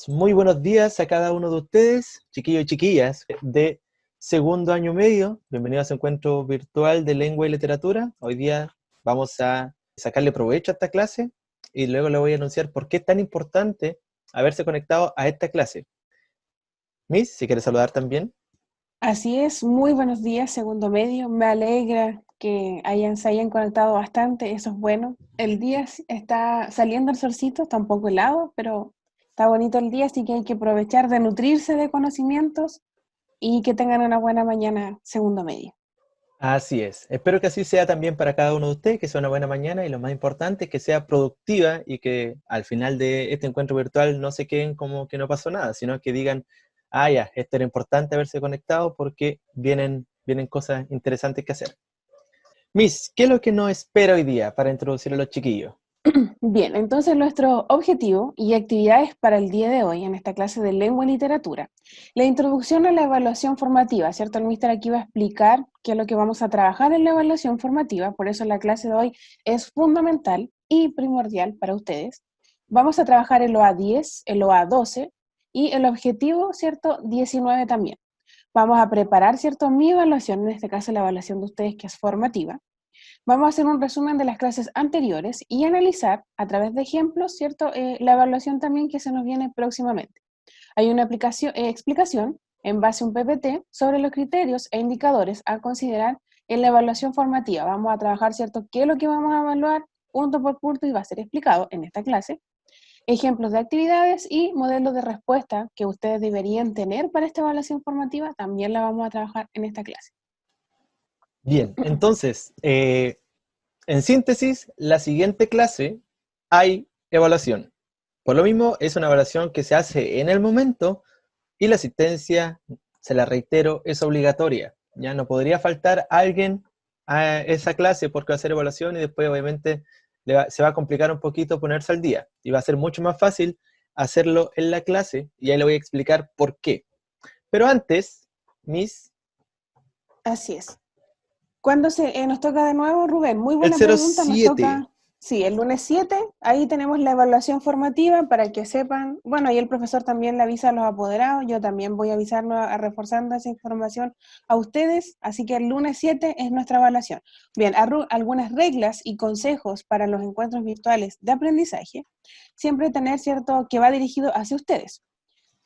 Muy buenos días a cada uno de ustedes, chiquillos y chiquillas de segundo año medio. Bienvenidos a su encuentro virtual de lengua y literatura. Hoy día vamos a sacarle provecho a esta clase y luego le voy a anunciar por qué es tan importante haberse conectado a esta clase. Miss, si quieres saludar también. Así es, muy buenos días, segundo medio. Me alegra que se hayan conectado bastante, eso es bueno. El día está saliendo el solcito, está un poco helado, pero está bonito el día, así que hay que aprovechar de nutrirse de conocimientos y que tengan una buena mañana, segundo medio. Así es. Espero que así sea también para cada uno de ustedes, que sea una buena mañana y lo más importante, que sea productiva y que al final de este encuentro virtual no se queden como que no pasó nada, sino que digan, ah, ya, esto era importante haberse conectado porque vienen cosas interesantes que hacer. Miss, ¿qué es lo que nos espera hoy día para introducir a los chiquillos? Bien, entonces nuestro objetivo y actividades para el día de hoy en esta clase de lengua y literatura. La introducción a la evaluación formativa, ¿cierto? El míster aquí va a explicar qué es lo que vamos a trabajar en la evaluación formativa, por eso la clase de hoy es fundamental y primordial para ustedes. Vamos a trabajar el OA10, el OA12 y el objetivo, ¿cierto? 19 también. Vamos a preparar, ¿cierto? Mi evaluación, en este caso la evaluación de ustedes que es formativa. Vamos a hacer un resumen de las clases anteriores y analizar a través de ejemplos, ¿cierto? La evaluación también que se nos viene próximamente. Hay una explicación en base a un PPT sobre los criterios e indicadores a considerar en la evaluación formativa. Vamos a trabajar, ¿cierto?, qué es lo que vamos a evaluar punto por punto y va a ser explicado en esta clase. Ejemplos de actividades y modelos de respuesta que ustedes deberían tener para esta evaluación formativa también la vamos a trabajar en esta clase. Bien, entonces, en síntesis, la siguiente clase hay evaluación. Por lo mismo, es una evaluación que se hace en el momento y la asistencia, se la reitero, es obligatoria. Ya no podría faltar alguien a esa clase porque va a hacer evaluación y después obviamente se va a complicar un poquito ponerse al día. Y va a ser mucho más fácil hacerlo en la clase y ahí le voy a explicar por qué. Pero antes, Miss, Así es. ¿Cuándo nos toca de nuevo, Rubén? Muy el buena pregunta, nos 07. toca, sí, el lunes 7, ahí tenemos la evaluación formativa para que sepan, bueno, ahí el profesor también le avisa a los apoderados, yo también voy a avisarnos, reforzando esa información a ustedes, así que el lunes 7 es nuestra evaluación. Bien, algunas reglas y consejos para los encuentros virtuales de aprendizaje, siempre tener, cierto, que va dirigido hacia ustedes,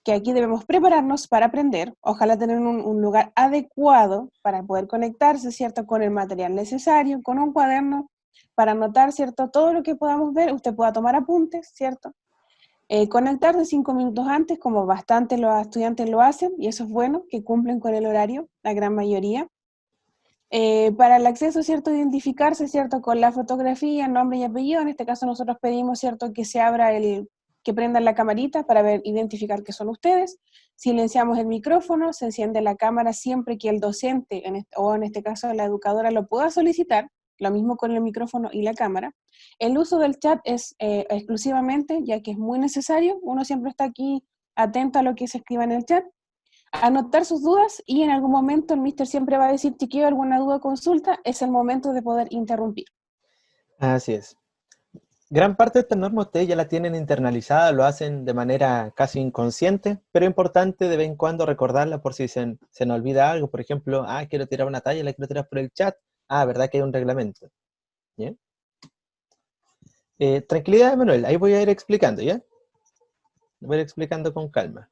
que aquí debemos prepararnos para aprender, ojalá tener un lugar adecuado para poder conectarse, ¿cierto?, con el material necesario, con un cuaderno para anotar, ¿cierto?, todo lo que podamos ver, usted pueda tomar apuntes, ¿cierto? Conectarse 5 minutos antes, como bastante los estudiantes lo hacen, y eso es bueno, que cumplen con el horario, la gran mayoría. Para el acceso, ¿cierto?, identificarse, ¿cierto?, con la fotografía, nombre y apellido. En este caso nosotros pedimos, ¿cierto?, que se abra que prendan la camarita para identificar que son ustedes. Silenciamos el micrófono, se enciende la cámara siempre que el docente, o en este caso la educadora, lo pueda solicitar. Lo mismo con el micrófono y la cámara. El uso del chat es exclusivamente, ya que es muy necesario. Uno siempre está aquí atento a lo que se escriba en el chat, anotar sus dudas y en algún momento el mister siempre va a decir, chiquillo, alguna duda o consulta, es el momento de poder interrumpir. Así es. Gran parte de estas normas ustedes ya la tienen internalizada, lo hacen de manera casi inconsciente, pero es importante de vez en cuando recordarla por si se nos olvida algo. Por ejemplo, quiero tirar una talla, la quiero tirar por el chat. ¿Verdad que hay un reglamento? ¿Bien? Tranquilidad, Manuel, ahí voy a ir explicando, ¿ya? Voy a ir explicando con calma.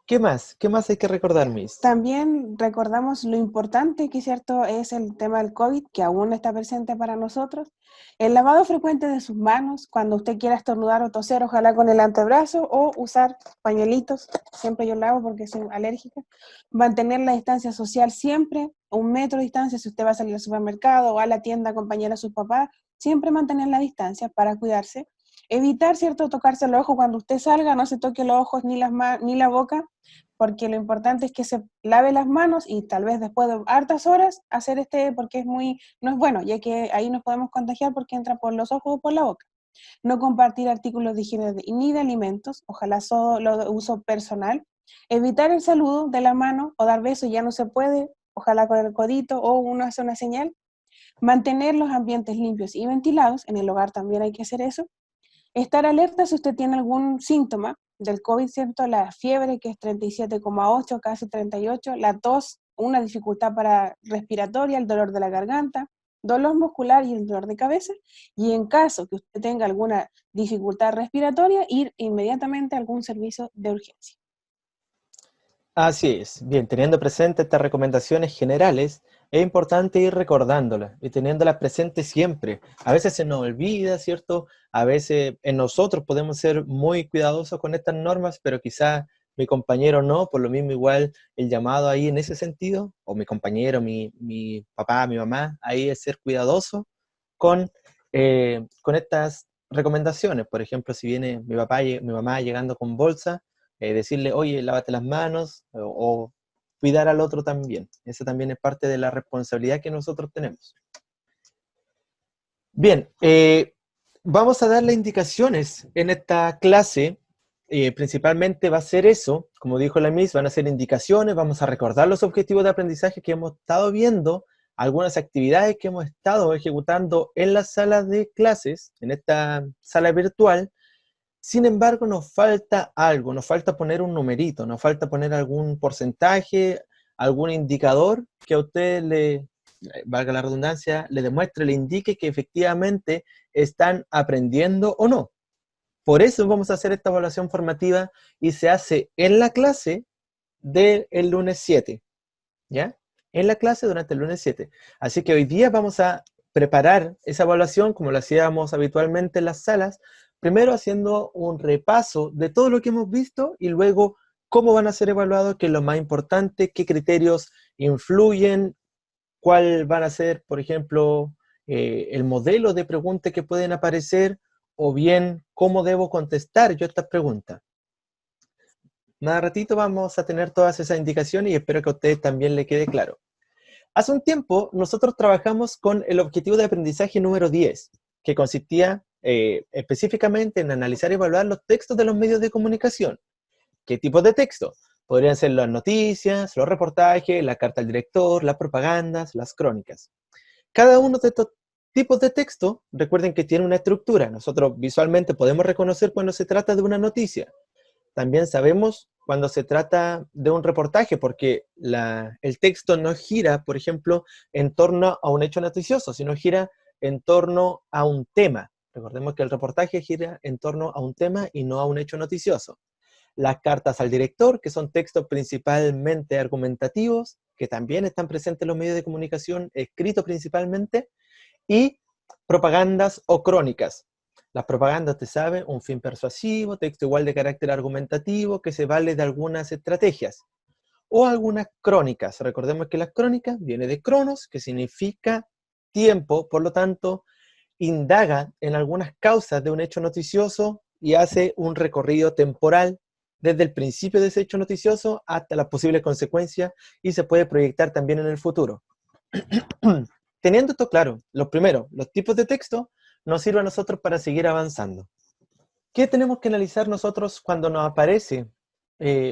¿Qué más? ¿Qué más hay que recordar, Miss? También recordamos lo importante que, cierto, es el tema del COVID, que aún está presente para nosotros. El lavado frecuente de sus manos, cuando usted quiera estornudar o toser, ojalá con el antebrazo, o usar pañuelitos, siempre yo lo hago porque soy alérgica. Mantener la distancia social siempre, 1 metro de distancia si usted va a salir al supermercado o a la tienda a acompañar a sus papás, siempre mantener la distancia para cuidarse. Evitar, cierto, tocarse los ojos cuando usted salga, no se toque los ojos ni la boca, porque lo importante es que se lave las manos y tal vez después de hartas horas hacer porque no es bueno, ya que ahí nos podemos contagiar porque entra por los ojos o por la boca. No compartir artículos de higiene ni de alimentos, ojalá solo de uso personal. Evitar el saludo de la mano o dar besos, ya no se puede, ojalá con el codito o uno hace una señal. Mantener los ambientes limpios y ventilados, en el hogar también hay que hacer eso. Estar alerta si usted tiene algún síntoma del COVID, ¿cierto? La fiebre, que es 37,8, casi 38, la tos, una dificultad respiratoria, el dolor de la garganta, dolor muscular y el dolor de cabeza, y en caso que usted tenga alguna dificultad respiratoria, ir inmediatamente a algún servicio de urgencia. Así es. Bien, teniendo presente estas recomendaciones generales, es importante ir recordándolas y teniéndolas presentes siempre. A veces se nos olvida, ¿cierto? A veces en nosotros podemos ser muy cuidadosos con estas normas, pero quizás mi compañero no, por lo mismo igual el llamado ahí en ese sentido, o mi compañero, mi papá, mi mamá, ahí es ser cuidadoso con estas recomendaciones. Por ejemplo, si viene mi papá y mi mamá llegando con bolsa, decirle, oye, lávate las manos, o cuidar al otro también. Eso también es parte de la responsabilidad que nosotros tenemos. Bien, vamos a darle indicaciones en esta clase. Principalmente va a ser eso, como dijo la Miss, van a ser indicaciones, vamos a recordar los objetivos de aprendizaje que hemos estado viendo, algunas actividades que hemos estado ejecutando en las salas de clases, en esta sala virtual. Sin embargo, nos falta algo, nos falta poner un numerito, nos falta poner algún porcentaje, algún indicador que a usted le, valga la redundancia, le demuestre, le indique que efectivamente están aprendiendo o no. Por eso vamos a hacer esta evaluación formativa y se hace en la clase del lunes 7, ¿ya? En la clase durante el lunes 7. Así que hoy día vamos a preparar esa evaluación como lo hacíamos habitualmente en las salas, primero haciendo un repaso de todo lo que hemos visto y luego cómo van a ser evaluados, qué es lo más importante, qué criterios influyen, cuál van a ser, por ejemplo, el modelo de preguntas que pueden aparecer, o bien cómo debo contestar yo estas preguntas. Más ratito vamos a tener todas esas indicaciones y espero que a ustedes también le quede claro. Hace un tiempo nosotros trabajamos con el objetivo de aprendizaje número 10, que consistía específicamente en analizar y evaluar los textos de los medios de comunicación. ¿Qué tipos de texto? Podrían ser las noticias, los reportajes, la carta al director, las propagandas, las crónicas. Cada uno de estos tipos de texto, recuerden que tiene una estructura. Nosotros visualmente podemos reconocer cuando se trata de una noticia. También sabemos cuando se trata de un reportaje, porque el texto no gira, por ejemplo, en torno a un hecho noticioso, sino gira en torno a un tema. Recordemos que el reportaje gira en torno a un tema y no a un hecho noticioso. Las cartas al director, que son textos principalmente argumentativos, que también están presentes en los medios de comunicación, escritos principalmente, y propagandas o crónicas. Las propagandas, te sabe, un fin persuasivo, texto igual de carácter argumentativo, que se vale de algunas estrategias. O algunas crónicas. Recordemos que las crónicas viene de cronos, que significa tiempo, por lo tanto, indaga en algunas causas de un hecho noticioso y hace un recorrido temporal desde el principio de ese hecho noticioso hasta las posibles consecuencias y se puede proyectar también en el futuro. Teniendo esto claro, los tipos de texto nos sirven a nosotros para seguir avanzando. ¿Qué tenemos que analizar nosotros cuando nos aparece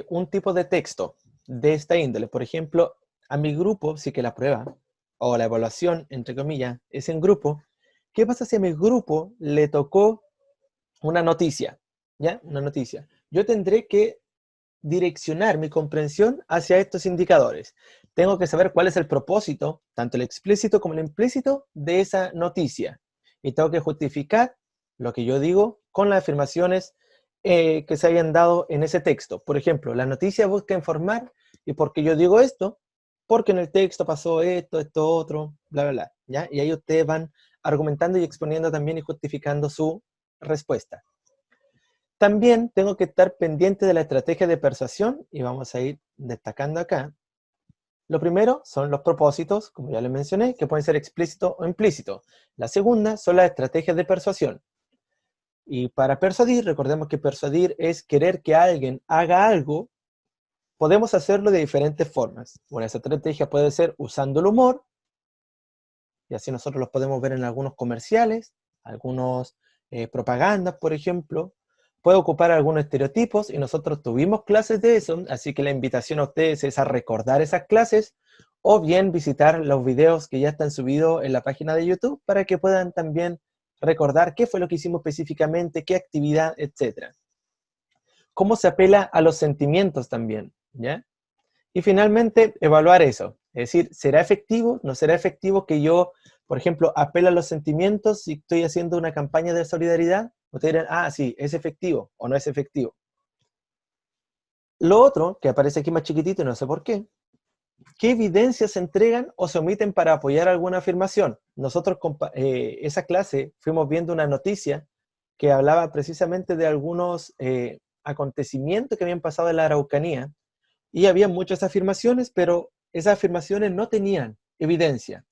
un tipo de texto de esta índole? Por ejemplo, a mi grupo, si que la prueba, o la evaluación, entre comillas, es en grupo, ¿qué pasa si a mi grupo le tocó una noticia? ¿Ya? Una noticia. Yo tendré que direccionar mi comprensión hacia estos indicadores. Tengo que saber cuál es el propósito, tanto el explícito como el implícito, de esa noticia. Y tengo que justificar lo que yo digo con las afirmaciones que se hayan dado en ese texto. Por ejemplo, la noticia busca informar, y porque yo digo esto, porque en el texto pasó esto, esto, otro, bla, bla, bla. ¿Ya? Y ahí ustedes van argumentando y exponiendo también y justificando su respuesta. También tengo que estar pendiente de la estrategia de persuasión y vamos a ir destacando acá. Lo primero son los propósitos, como ya les mencioné, que pueden ser explícitos o implícitos. La segunda son las estrategias de persuasión. Y para persuadir, recordemos que persuadir es querer que alguien haga algo. Podemos hacerlo de diferentes formas. Una estrategia puede ser usando el humor, y así nosotros los podemos ver en algunos comerciales, algunos propagandas, por ejemplo. Puede ocupar algunos estereotipos, y nosotros tuvimos clases de eso, así que la invitación a ustedes es a recordar esas clases, o bien visitar los videos que ya están subidos en la página de YouTube, para que puedan también recordar qué fue lo que hicimos específicamente, qué actividad, etc. Cómo se apela a los sentimientos también, ¿ya? Y finalmente, evaluar eso. Es decir, ¿será efectivo? ¿No será efectivo que yo, por ejemplo, apele a los sentimientos si estoy haciendo una campaña de solidaridad? Ustedes dirán, ah, sí, ¿es efectivo o no es efectivo? Lo otro, que aparece aquí más chiquitito y no sé por qué, ¿qué evidencias se entregan o se omiten para apoyar alguna afirmación? Nosotros, esa clase, fuimos viendo una noticia que hablaba precisamente de algunos acontecimientos que habían pasado en la Araucanía, y había muchas afirmaciones, pero esas afirmaciones no tenían evidencia.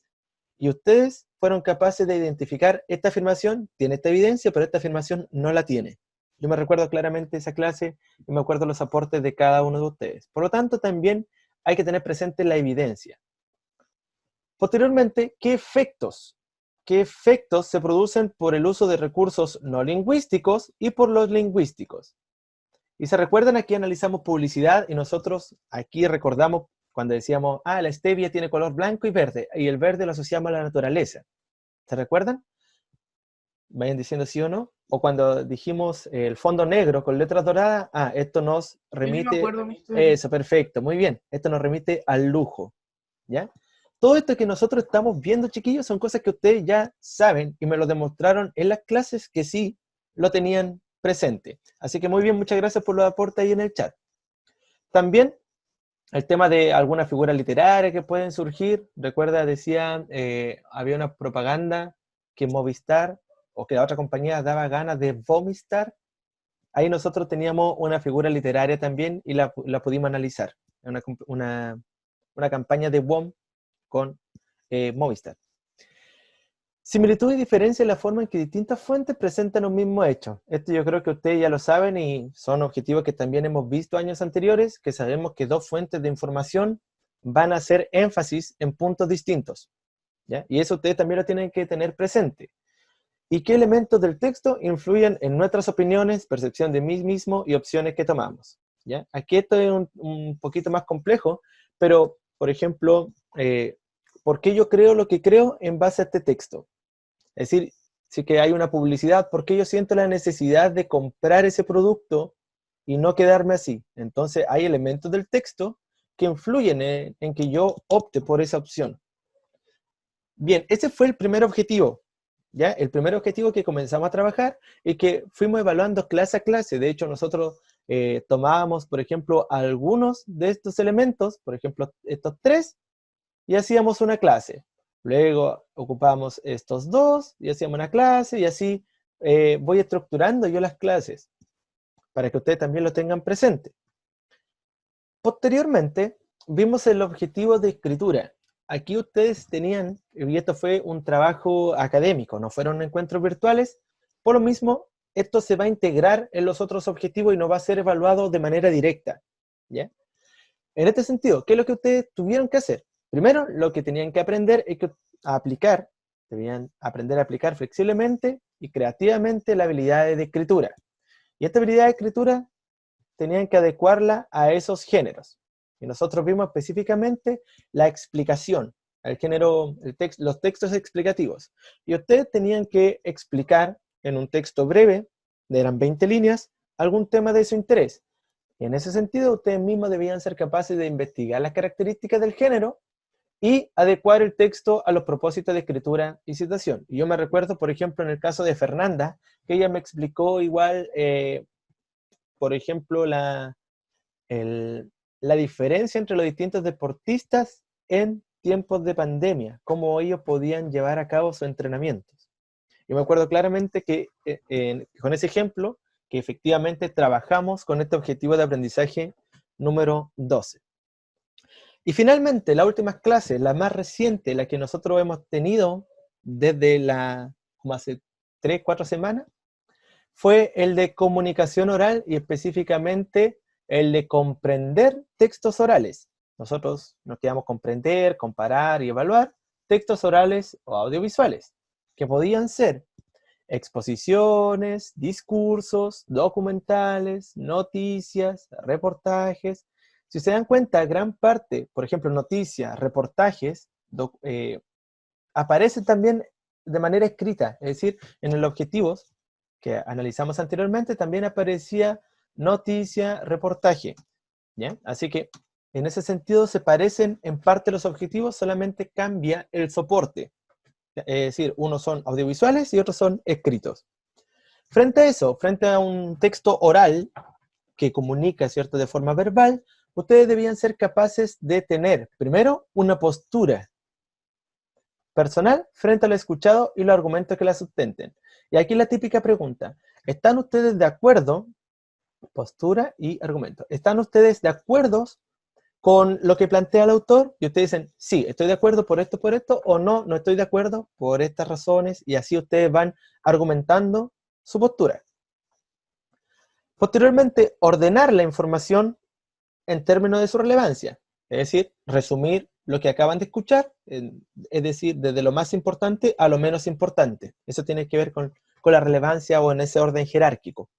Y ustedes fueron capaces de identificar, esta afirmación tiene esta evidencia, pero esta afirmación no la tiene. Yo me recuerdo claramente esa clase y me acuerdo los aportes de cada uno de ustedes. Por lo tanto, también hay que tener presente la evidencia. Posteriormente, ¿qué efectos? ¿Qué efectos se producen por el uso de recursos no lingüísticos y por los lingüísticos? Y se recuerdan, aquí analizamos publicidad y nosotros aquí recordamos cuando decíamos, ah, la stevia tiene color blanco y verde, y el verde lo asociamos a la naturaleza. ¿Se recuerdan? Vayan diciendo sí o no. O cuando dijimos el fondo negro con letras doradas, ah, esto nos Sí, me remite, acuerdo, Mr. eso, perfecto, muy bien, esto nos remite al lujo, ¿ya? Todo esto que nosotros estamos viendo, chiquillos, son cosas que ustedes ya saben y me lo demostraron en las clases que sí lo tenían presente. Así que muy bien, muchas gracias por los aportes ahí en el chat. También el tema de alguna figura literaria que pueden surgir. Recuerda, decía, había una propaganda que Movistar o que la otra compañía daba ganas de Vomistar. Ahí nosotros teníamos una figura literaria también y la pudimos analizar. Una campaña de WOM con Movistar. Similitud y diferencia en la forma en que distintas fuentes presentan un mismo hecho. Esto yo creo que ustedes ya lo saben y son objetivos que también hemos visto años anteriores, que sabemos que dos fuentes de información van a hacer énfasis en puntos distintos, ¿ya? Y eso ustedes también lo tienen que tener presente. ¿Y qué elementos del texto influyen en nuestras opiniones, percepción de mí mismo y opciones que tomamos? ¿Ya? Aquí esto es un poquito más complejo, pero, por ejemplo, ¿por qué yo creo lo que creo en base a este texto? Es decir, si que hay una publicidad, ¿por qué yo siento la necesidad de comprar ese producto y no quedarme así? Entonces hay elementos del texto que influyen en que yo opte por esa opción. Bien, ese fue el primer objetivo, ¿ya? El primer objetivo que comenzamos a trabajar y que fuimos evaluando clase a clase. De hecho, nosotros tomábamos, por ejemplo, algunos de estos elementos, por ejemplo, estos tres, y hacíamos una clase. Luego ocupábamos estos dos y hacíamos una clase y así voy estructurando yo las clases para que ustedes también lo tengan presente. Posteriormente, vimos el objetivo de escritura. Aquí ustedes tenían, y esto fue un trabajo académico, no fueron encuentros virtuales, por lo mismo, esto se va a integrar en los otros objetivos y no va a ser evaluado de manera directa, ¿ya? En este sentido, ¿qué es lo que ustedes tuvieron que hacer? Primero, lo que tenían que aprender es a aplicar, debían aprender a aplicar flexiblemente y creativamente la habilidad de escritura. Y esta habilidad de escritura tenían que adecuarla a esos géneros. Y nosotros vimos específicamente la explicación, el género, los textos explicativos. Y ustedes tenían que explicar en un texto breve, eran 20 líneas, algún tema de su interés. Y en ese sentido, ustedes mismos debían ser capaces de investigar las características del género y adecuar el texto a los propósitos de escritura y citación. Y yo me recuerdo, por ejemplo, en el caso de Fernanda, que ella me explicó igual, por ejemplo, la diferencia entre los distintos deportistas en tiempos de pandemia, cómo ellos podían llevar a cabo sus entrenamientos. Yo me acuerdo claramente que con ese ejemplo, que efectivamente trabajamos con este objetivo de aprendizaje número 12. Y finalmente, la última clase, la más reciente, la que nosotros hemos tenido desde como hace 3, 4 semanas, fue el de comunicación oral y específicamente el de comprender textos orales. Nosotros nos quedamos comprender, comparar y evaluar textos orales o audiovisuales, que podían ser exposiciones, discursos, documentales, noticias, reportajes. Si se dan cuenta, gran parte, por ejemplo, noticias, reportajes, aparecen también de manera escrita, es decir, en el objetivos que analizamos anteriormente también aparecía noticia, reportaje, ¿ya? Así que en ese sentido se parecen en parte los objetivos, solamente cambia el soporte. Es decir, unos son audiovisuales y otros son escritos. Frente a eso, frente a un texto oral que comunica, ¿cierto?, de forma verbal, ustedes debían ser capaces de tener, primero, una postura personal frente al escuchado y los argumentos que la sustenten. Y aquí la típica pregunta, ¿están ustedes de acuerdo? Postura y argumento. ¿Están ustedes de acuerdo con lo que plantea el autor? Y ustedes dicen, sí, estoy de acuerdo por esto, o no, no estoy de acuerdo por estas razones, y así ustedes van argumentando su postura. Posteriormente, ordenar la información en términos de su relevancia, es decir, resumir lo que acaban de escuchar, es decir, desde lo más importante a lo menos importante. Eso tiene que ver con la relevancia o en ese orden jerárquico.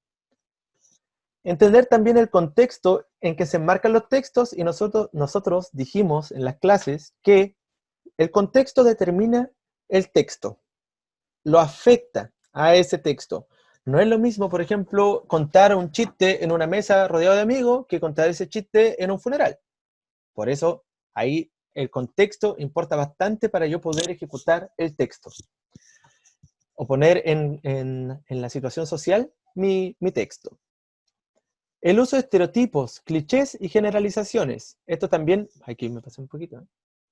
Entender también el contexto en que se enmarcan los textos, y nosotros dijimos en las clases que el contexto determina el texto, lo afecta a ese texto. No es lo mismo, por ejemplo, contar un chiste en una mesa rodeado de amigos que contar ese chiste en un funeral. Por eso, ahí el contexto importa bastante para yo poder ejecutar el texto. O poner en la situación social mi texto. El uso de estereotipos, clichés y generalizaciones. Esto también, aquí me pasé un poquito, ¿eh?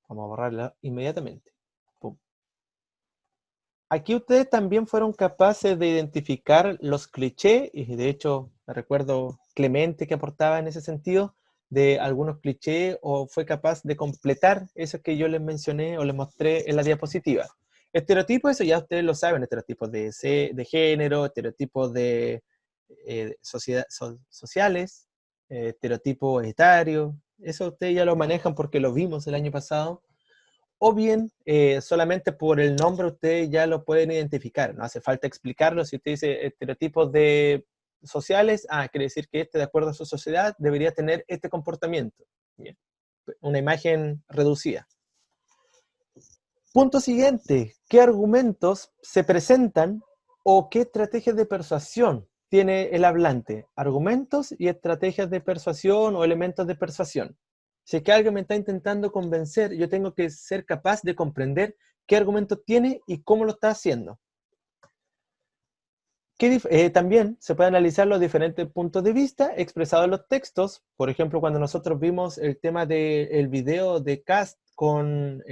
Vamos a borrarla inmediatamente. Pum. Aquí ustedes también fueron capaces de identificar los clichés, y de hecho me recuerdo Clemente que aportaba en ese sentido de algunos clichés, o fue capaz de completar eso que yo les mencioné o les mostré en la diapositiva. Estereotipos, eso ya ustedes lo saben, estereotipos de género, estereotipos de sociales, estereotipos etarios, eso ustedes ya lo manejan porque lo vimos el año pasado. O bien, solamente por el nombre ustedes ya lo pueden identificar, no hace falta explicarlo. Si usted dice estereotipos sociales, quiere decir que de acuerdo a su sociedad, debería tener este comportamiento. Bien. Una imagen reducida. Punto siguiente, ¿qué argumentos se presentan o qué estrategias de persuasión tiene el hablante? Argumentos y estrategias de persuasión o elementos de persuasión. Si es que alguien me está intentando convencer, yo tengo que ser capaz de comprender qué argumentos tiene y cómo lo está haciendo. También se puede analizar los diferentes puntos de vista expresados en los textos. Por ejemplo, cuando nosotros vimos el tema del video de Cast con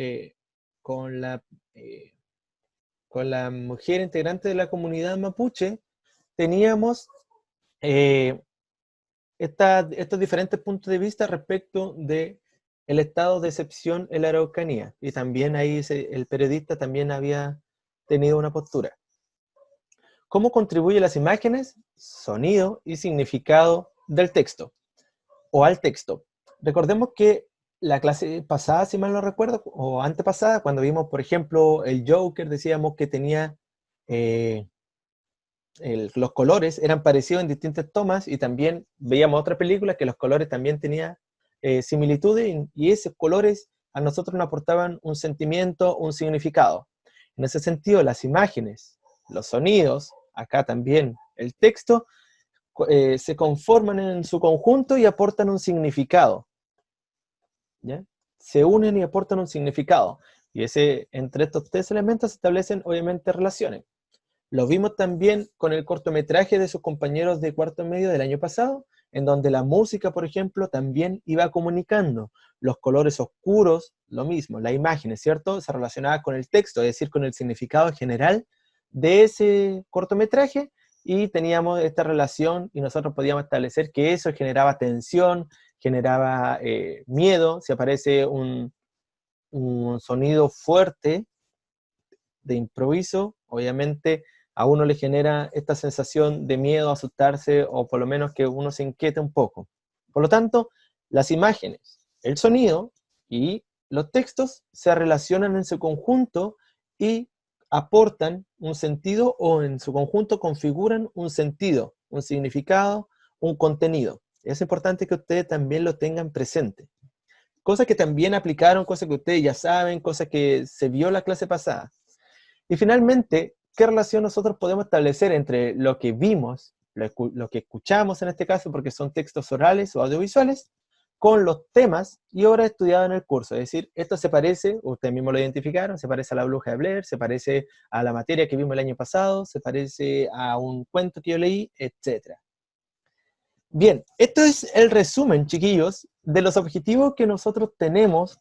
la mujer integrante de la comunidad mapuche, teníamos estos diferentes puntos de vista respecto de el estado de excepción en la Araucanía, y también ahí el periodista también había tenido una postura. ¿Cómo contribuyen las imágenes, sonido y significado del texto o al texto? Recordemos que la clase pasada, si mal no recuerdo, o antepasada, cuando vimos, por ejemplo, el Joker, decíamos que tenía los colores eran parecidos en distintas tomas, y también veíamos otra película que los colores también tenían similitudes, y esos colores a nosotros nos aportaban un sentimiento, un significado. En ese sentido, las imágenes, los sonidos, acá también el texto, se conforman en su conjunto y aportan un significado. ¿Ya? Se unen y aportan un significado. Y entre estos tres elementos se establecen obviamente relaciones. Lo vimos también con el cortometraje de sus compañeros de cuarto medio del año pasado, en donde la música, por ejemplo, también iba comunicando. Los colores oscuros, lo mismo, la imagen, ¿cierto? Se relacionaba con el texto, es decir, con el significado general de ese cortometraje, y teníamos esta relación y nosotros podíamos establecer que eso generaba tensión, generaba miedo. Si aparece un sonido fuerte de improviso, obviamente a uno le genera esta sensación de miedo, asustarse, o por lo menos que uno se inquiete un poco. Por lo tanto, las imágenes, el sonido y los textos se relacionan en su conjunto y aportan un sentido, o en su conjunto configuran un sentido, un significado, un contenido. Es importante que ustedes también lo tengan presente. Cosas que también aplicaron, cosas que ustedes ya saben, cosas que se vio la clase pasada. Y finalmente, ¿qué relación nosotros podemos establecer entre lo que vimos, lo que escuchamos en este caso, porque son textos orales o audiovisuales, con los temas y obras estudiadas en el curso? Es decir, esto se parece, ustedes mismos lo identificaron, se parece a La Bruja de Blair, se parece a la materia que vimos el año pasado, se parece a un cuento que yo leí, etc. Bien, esto es el resumen, chiquillos, de los objetivos que nosotros tenemos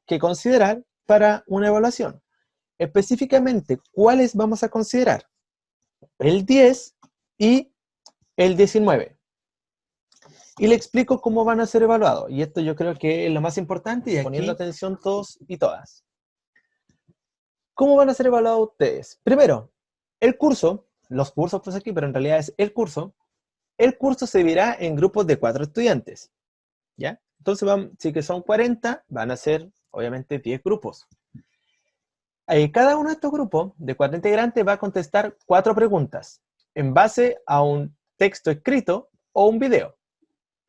que considerar para una evaluación. Específicamente, ¿cuáles vamos a considerar? El 10 y el 19. Y le explico cómo van a ser evaluados. Y esto yo creo que es lo más importante, y aquí, poniendo atención todos y todas. ¿Cómo van a ser evaluados ustedes? Primero, el curso, los cursos pues aquí, pero en realidad es el curso se dividirá en grupos de 4 estudiantes, ¿ya? Entonces, si que son 40, van a ser, obviamente, 10 grupos. Cada uno de estos grupos de 4 integrantes va a contestar 4 preguntas en base a un texto escrito o un video,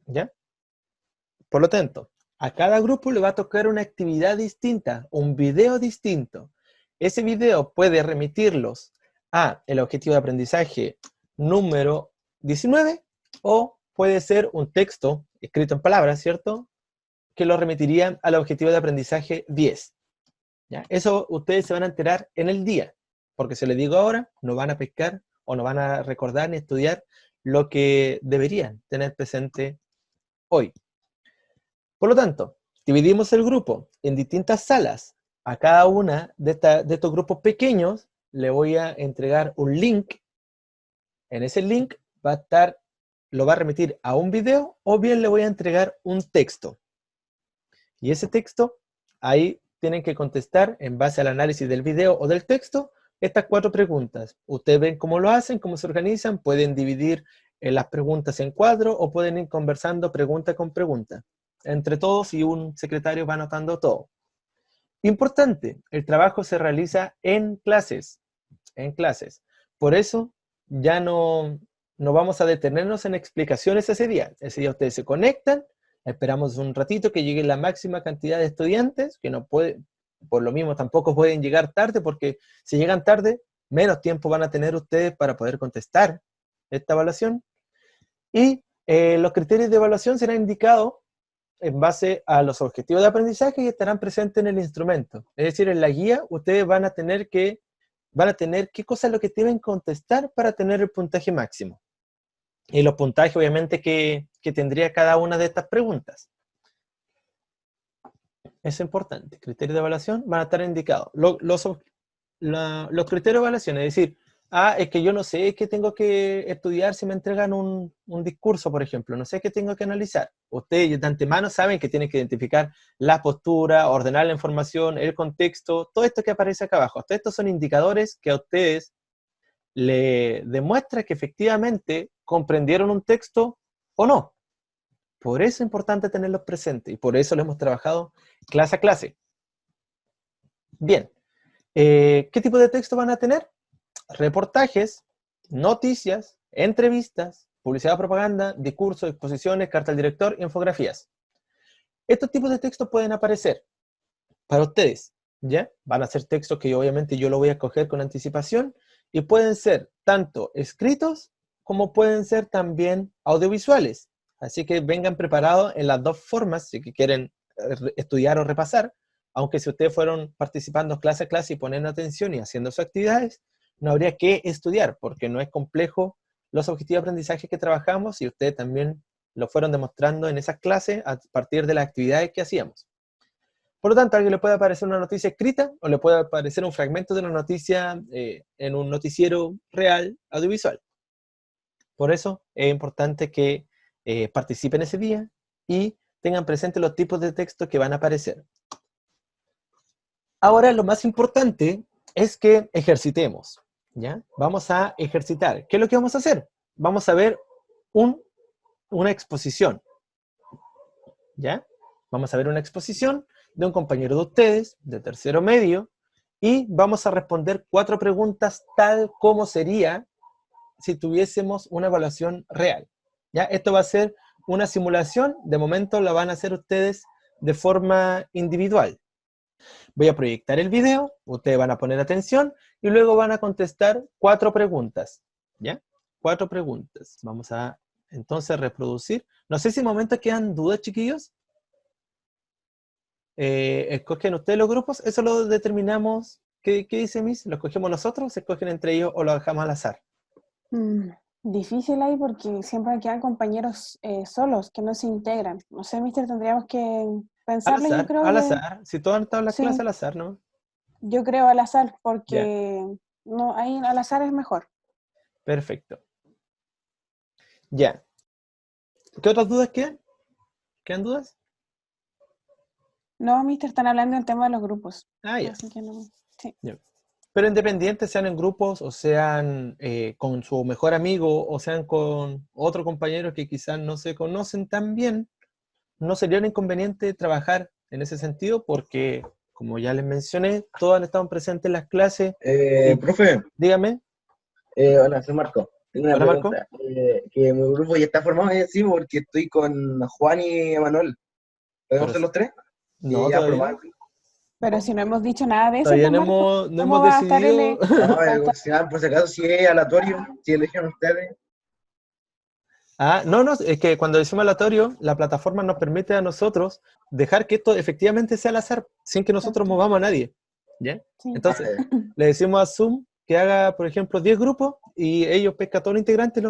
¿ya? Por lo tanto, a cada grupo le va a tocar una actividad distinta, un video distinto. Ese video puede remitirlos a el objetivo de aprendizaje número 19 o puede ser un texto escrito en palabras, ¿cierto? Que lo remitiría al objetivo de aprendizaje 10. ¿Ya? Eso ustedes se van a enterar en el día, porque si les digo ahora, no van a pescar o no van a recordar ni estudiar lo que deberían tener presente hoy. Por lo tanto, dividimos el grupo en distintas salas. A cada una de estos grupos pequeños le voy a entregar un link. En ese link lo va a remitir a un video o bien le voy a entregar un texto. Y ese texto, ahí tienen que contestar en base al análisis del video o del texto estas 4 preguntas. Ustedes ven cómo lo hacen, cómo se organizan, pueden dividir las preguntas en cuadros o pueden ir conversando pregunta con pregunta. Entre todos y un secretario va anotando todo. Importante, el trabajo se realiza en clases. En clases. Por eso ya no vamos a detenernos en explicaciones ese día. Ese día ustedes se conectan, esperamos un ratito que llegue la máxima cantidad de estudiantes, que no pueden, por lo mismo tampoco pueden llegar tarde, porque si llegan tarde, menos tiempo van a tener ustedes para poder contestar esta evaluación. Y los criterios de evaluación serán indicados en base a los objetivos de aprendizaje y estarán presentes en el instrumento. Es decir, en la guía ustedes van a tener qué cosa es lo que deben contestar para tener el puntaje máximo. Y los puntajes, obviamente, que tendría cada una de estas preguntas. Eso es importante. Criterios de evaluación van a estar indicados. Los criterios de evaluación, es decir, es que yo no sé qué tengo que estudiar si me entregan un discurso, por ejemplo. No sé qué tengo que analizar. Ustedes de antemano saben que tienen que identificar la postura, ordenar la información, el contexto, todo esto que aparece acá abajo. Todos estos son indicadores que a ustedes le demuestra que efectivamente comprendieron un texto o no. Por eso es importante tenerlos presentes y por eso lo hemos trabajado clase a clase. Bien, ¿qué tipo de texto van a tener? Reportajes, noticias, entrevistas, publicidad, propaganda, discursos, exposiciones, carta al director, infografías. Estos tipos de textos pueden aparecer para ustedes, ¿ya? Van a ser textos que obviamente yo lo voy a escoger con anticipación y pueden ser tanto escritos como pueden ser también audiovisuales. Así que vengan preparados en las dos formas si quieren estudiar o repasar, aunque si ustedes fueron participando clase a clase y poniendo atención y haciendo sus actividades, no habría que estudiar porque no es complejo los objetivos de aprendizaje que trabajamos y ustedes también lo fueron demostrando en esas clases a partir de las actividades que hacíamos. Por lo tanto, a alguien le puede aparecer una noticia escrita o le puede aparecer un fragmento de una noticia en un noticiero real audiovisual. Por eso es importante que participen ese día y tengan presente los tipos de texto que van a aparecer. Ahora, lo más importante es que ejercitemos, ¿ya? Vamos a ejercitar. ¿Qué es lo que vamos a hacer? Vamos a ver una exposición, ¿ya? Vamos a ver una exposición de un compañero de ustedes, de tercero medio, y vamos a responder 4 preguntas tal como sería si tuviésemos una evaluación real, ¿ya? Esto va a ser una simulación, de momento la van a hacer ustedes de forma individual, Voy a proyectar el video, ustedes van a poner atención y luego van a contestar 4 preguntas, ¿ya? 4 preguntas. Vamos a entonces reproducir. No sé si en momentos quedan dudas, chiquillos. Escogen ustedes los grupos, eso lo determinamos. ¿Qué dice Miss? ¿Lo escogemos nosotros, se escogen entre ellos o lo dejamos al azar? Difícil ahí porque siempre quedan compañeros solos que no se integran. No sé, mister, tendríamos que pensarlo, yo creo al que... azar. Si todos han estado en las Sí. clases, al azar, ¿no? Yo creo al azar porque no, ahí al azar es mejor. Perfecto. Ya. ¿Qué otras dudas quedan? ¿Quedan dudas? No, mister, están hablando del tema de los grupos. Ah, ya. Así que no. Sí. Ya. Pero independientes, sean en grupos o sean con su mejor amigo o sean con otro compañero que quizás no se conocen tan bien, no sería un inconveniente trabajar en ese sentido porque, como ya les mencioné, todos han estado presentes en las clases. Profe, Dígame. hola, soy Marco. Tengo una Hola, Marco. pregunta. Que mi grupo ya está formado, sí, porque estoy con Juan y Emanuel. ¿Podemos ser los tres? No, ya todavía. formado. Pero si no hemos dicho nada de eso, Todavía pues, no Marco, hemos ¿cómo va a estar decidido. No, por si acaso, si es aleatorio, si eligen ustedes. No, es que cuando decimos aleatorio, la plataforma nos permite a nosotros dejar que esto efectivamente sea al azar, sin que nosotros movamos a nadie. ¿Ya? Sí. Entonces, le decimos a Zoom que haga, por ejemplo, 10 grupos y ellos pescan a todos los integrantes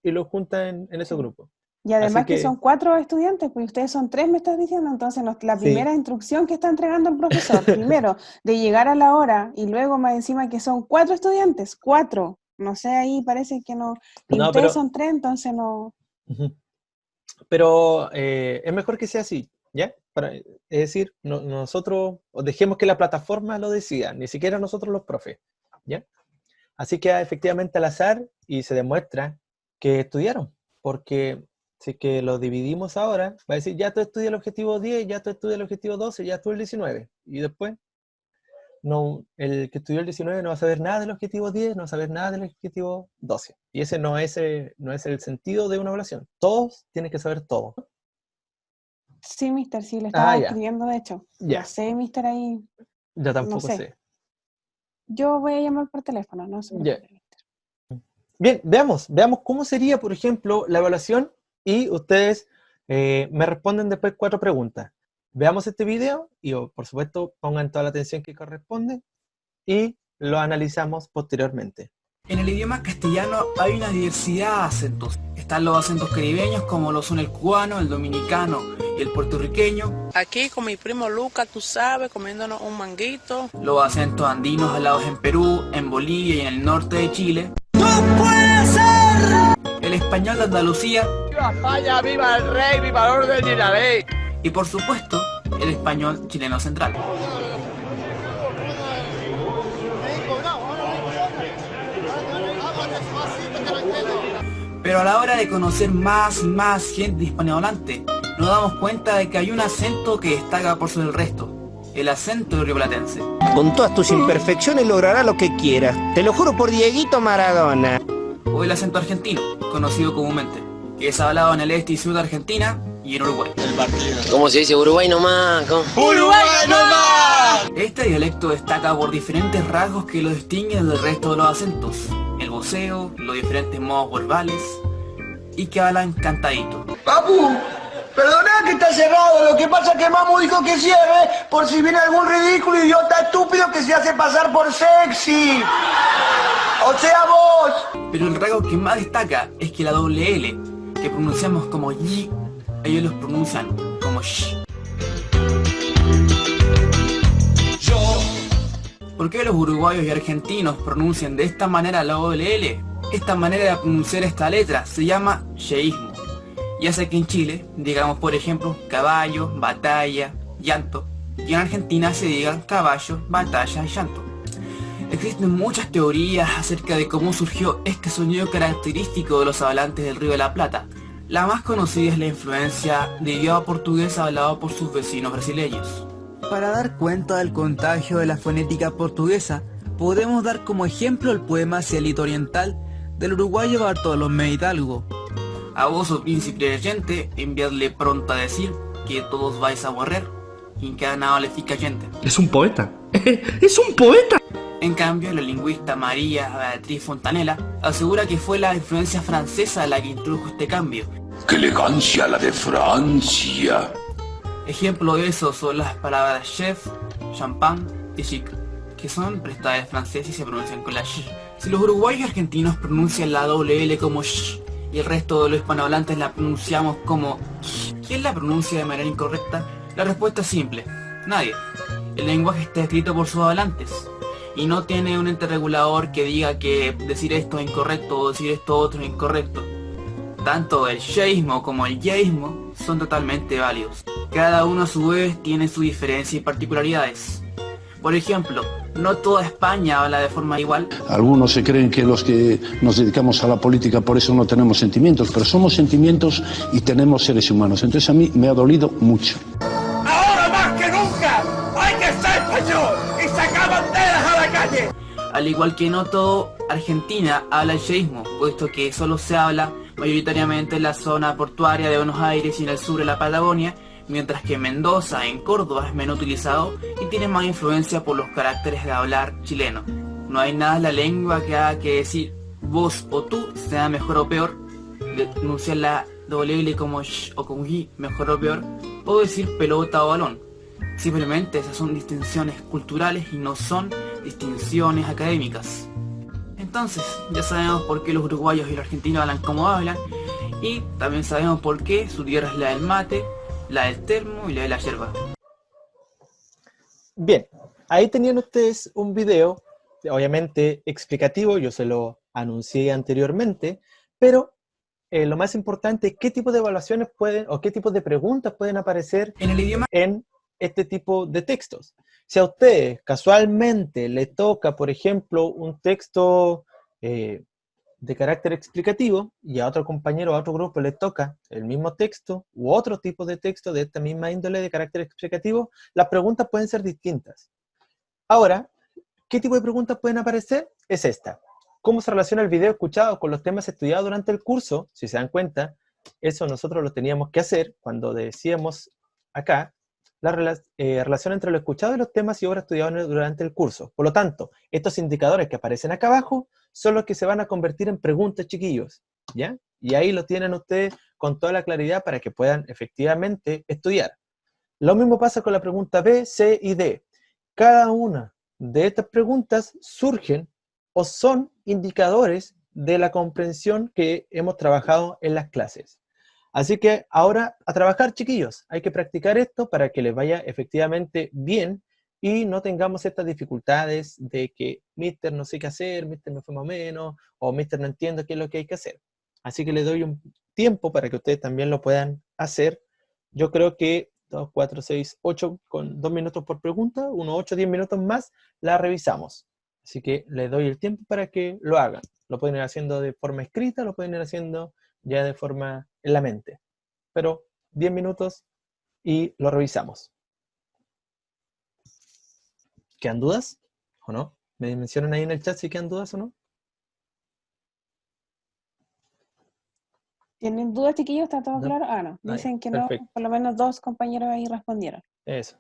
y los juntan en esos grupos. Y además Así que son 4 estudiantes, pues ustedes son 3, me estás diciendo. Entonces, la primera instrucción que está entregando el profesor, primero, de llegar a la hora y luego más encima que son 4 estudiantes, 4. No sé, ahí parece que no. Y No, ustedes pero- son 3, entonces no. Pero es mejor que sea así, ¿ya? Es decir, nosotros dejemos que la plataforma lo decida, ni siquiera nosotros los profes, ¿ya? Así que efectivamente al azar y se demuestra que estudiaron, porque si que lo dividimos ahora, va a decir, ya tú estudias el objetivo 10, ya tú estudias el objetivo 12, ya tú el 19, y después no, el que estudió el 19 no va a saber nada del objetivo 10, no va a saber nada del objetivo 12. Y ese no es el sentido de una evaluación. Todos tienen que saber todo. Sí, mister, sí, le estaba ya. escribiendo, de hecho. Ya. No sé, mister, ahí. Yo tampoco sé. sé. Yo voy a llamar por teléfono, no sé. Ya. Bien, veamos cómo sería, por ejemplo, la evaluación y ustedes me responden después 4 preguntas. Veamos este video y, por supuesto, pongan toda la atención que corresponde y lo analizamos posteriormente. En el idioma castellano hay una diversidad de acentos. Están los acentos caribeños como lo son el cubano, el dominicano y el puertorriqueño. Aquí con mi primo Lucas, tú sabes, comiéndonos un manguito. Los acentos andinos hablados en Perú, en Bolivia y en el norte de Chile. ¡No puede ser! El español de Andalucía. ¡Viva España, viva el rey, viva el orden y la ley! Y por supuesto, el español chileno central. Pero a la hora de conocer más y más gente hispanohablante, nos damos cuenta de que hay un acento que destaca por sobre el resto, el acento rioplatense. Con todas tus imperfecciones lograrás lo que quieras, te lo juro por Dieguito Maradona. O el acento argentino, conocido comúnmente, que es hablado en el este y sur de Argentina y en Uruguay. ¿Cómo se dice? Uruguay nomás. ¡Uruguay nomás! Este dialecto destaca por diferentes rasgos que lo distinguen del resto de los acentos. El voceo, los diferentes modos verbales y que hablan cantadito. Papu, perdona que está cerrado, lo que pasa es que Mamu dijo que cierre por si viene algún ridículo idiota estúpido que se hace pasar por sexy. O sea vos. Pero el rasgo que más destaca es que la doble L, que pronunciamos como y, ellos los pronuncian como sh. ¿Por qué los uruguayos y argentinos pronuncian de esta manera la doble L? Esta manera de pronunciar esta letra se llama yeísmo y hace que en Chile digamos, por ejemplo, caballo, batalla, llanto, y en Argentina se digan caballo, batalla y llanto. Existen muchas teorías acerca de cómo surgió este sonido característico de los hablantes del Río de la Plata. La más conocida es la influencia de idioma portugués hablado por sus vecinos brasileños. Para dar cuenta del contagio de la fonética portuguesa, podemos dar como ejemplo el poema Cielito Oriental del uruguayo Bartolomé Hidalgo. A vos, oh príncipe regente, enviadle pronto a decir que todos vais a morrer, incanalificante. Es un poeta. ¡Es un poeta! En cambio, la lingüista María Beatriz Fontanella asegura que fue la influencia francesa la que introdujo este cambio. ¡Qué elegancia la de Francia! Ejemplo de eso son las palabras chef, champán y chic, que son prestadas del francés y se pronuncian con la sh. Si los uruguayos y argentinos pronuncian la doble L como sh y el resto de los hispanohablantes la pronunciamos como sh, ¿quién la pronuncia de manera incorrecta? La respuesta es simple: nadie. El lenguaje está escrito por sus hablantes y no tiene un ente regulador que diga que decir esto es incorrecto o decir esto otro es incorrecto. Tanto el sheísmo como el yeísmo son totalmente válidos. Cada uno a su vez tiene su diferencia y particularidades. Por ejemplo, no toda España habla de forma igual. Algunos se creen que los que nos dedicamos a la política por eso no tenemos sentimientos, pero somos sentimientos y tenemos seres humanos. Entonces a mí me ha dolido mucho. Ahora más que nunca hay que ser español y sacar banderas a la calle. Al igual que no todo Argentina habla el yeísmo, puesto que solo se habla mayoritariamente en la zona portuaria de Buenos Aires y en el sur de la Patagonia, mientras que en Mendoza, en Córdoba, es menos utilizado y tiene más influencia por los caracteres de hablar chileno. No hay nada en la lengua que haga que decir vos o tú sea mejor o peor, de pronunciar la doble L como sh o como y mejor o peor, o decir pelota o balón. Simplemente esas son distinciones culturales y no son distinciones académicas. Entonces, ya sabemos por qué los uruguayos y los argentinos hablan como hablan, y también sabemos por qué su tierra es la del mate, la del termo y la de la yerba. Bien, ahí tenían ustedes un video, obviamente explicativo, yo se lo anuncié anteriormente, pero lo más importante, ¿qué tipo de evaluaciones pueden, o qué tipo de preguntas pueden aparecer en el idioma en este tipo de textos? Si a ustedes casualmente le toca, por ejemplo, un texto de carácter explicativo y a otro compañero o a otro grupo le toca el mismo texto u otro tipo de texto de esta misma índole de carácter explicativo, las preguntas pueden ser distintas. Ahora, ¿qué tipo de preguntas pueden aparecer? Es esta. ¿Cómo se relaciona el video escuchado con los temas estudiados durante el curso? Si se dan cuenta, eso nosotros lo teníamos que hacer cuando decíamos acá la relación entre lo escuchado y los temas y obras estudiados durante el curso. Por lo tanto, estos indicadores que aparecen acá abajo son los que se van a convertir en preguntas, chiquillos, ¿ya? Y ahí lo tienen ustedes con toda la claridad para que puedan efectivamente estudiar. Lo mismo pasa con la pregunta B, C y D. Cada una de estas preguntas surgen o son indicadores de la comprensión que hemos trabajado en las clases. Así que ahora a trabajar, chiquillos. Hay que practicar esto para que les vaya efectivamente bien y no tengamos estas dificultades de que Mister no sé qué hacer, Mister me fue más o menos, o Mister no entiendo qué es lo que hay que hacer. Así que les doy un tiempo para que ustedes también lo puedan hacer. Yo creo que 2, 4, 6, 8, con 2 minutos por pregunta, unos 8, 10 minutos más, la revisamos. Así que les doy el tiempo para que lo hagan. Lo pueden ir haciendo de forma escrita, lo pueden ir haciendo ya de forma en la mente. Pero 10 minutos y lo revisamos. ¿Quedan dudas o no? ¿Me mencionan ahí en el chat si quedan dudas o no? ¿Tienen dudas, chiquillos? ¿Está todo No. claro? Ah, no. Dicen que Perfecto. no, por lo menos 2 compañeros ahí respondieron. Eso.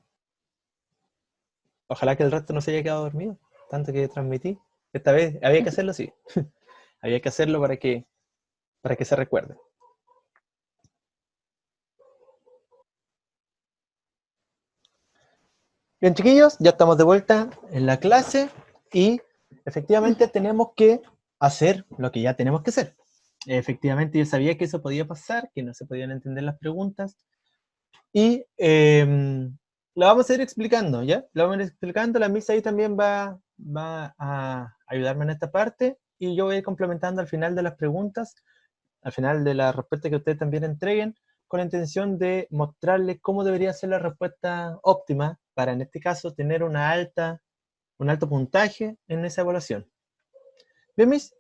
Ojalá que el resto no se haya quedado dormido, tanto que transmití. Esta vez había que hacerlo, sí. Había que hacerlo para que se recuerde. Bien, chiquillos, ya estamos de vuelta en la clase y efectivamente tenemos que hacer lo que ya tenemos que hacer. Efectivamente, yo sabía que eso podía pasar, que no se podían entender las preguntas y lo vamos a ir explicando, ¿ya? Lo vamos a ir explicando, la Miss ahí también va a ayudarme en esta parte y yo voy a ir complementando al final de las preguntas, al final de la respuesta que ustedes también entreguen, con la intención de mostrarles cómo debería ser la respuesta óptima para, en este caso, tener un alto puntaje en esa evaluación. Bien, Miss,